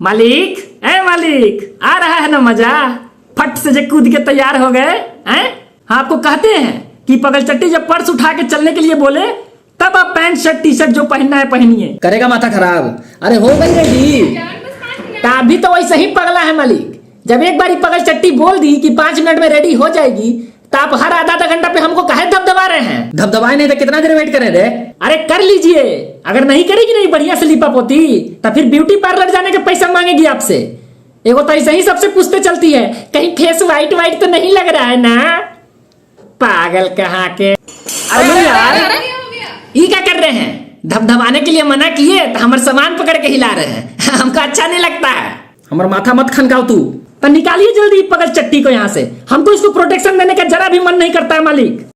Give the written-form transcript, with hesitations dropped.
मालिक, ए मालिक, आ रहा है ना मजा? फट से जे कूद के तैयार हो गए हैं। हाँ, आपको कहते हैं कि पगलचट्टी जब पर्स उठा के चलने के लिए बोले तब आप पैंट शर्ट टी शर्ट जो पहनना है पहनिए। करेगा माथा खराब। अरे हो गई रेडी। अभी तो वैसे ही पगला है मालिक। जब एक बारी पगलचट्टी बोल दी कि 5 मिनट में रेडी हो जाएगी तो आप हर आधा घंटा पे हमको काहे धबधबा रहे हैं? धबधबाए नहीं तो कितना देर वेट करें रे? अरे कर लीजिए। अगर नहीं करेगी नहीं बढ़िया से लिपा पोती तो फिर ब्यूटी पार्लर जाने के पैसा मांगेगी आपसे। एगो तो ऐसे ही सबसे पूछते चलती है कहीं फेस वाइट वाइट तो नहीं लग रहा है ना? पागल कहाँ के। अरे यार ये क्या कर रहे हैं? धबधबाने के लिए मना किए तो हमारे सामान पकड़ के हिला रहे हैं। हमको अच्छा नहीं लगता है। हमारा माथा मत खनकाओ तू। तो निकालिए जल्दी पगलचट्टी को यहाँ से। हमको इसको प्रोटेक्शन देने का जरा भी मन नहीं करता है मालिक।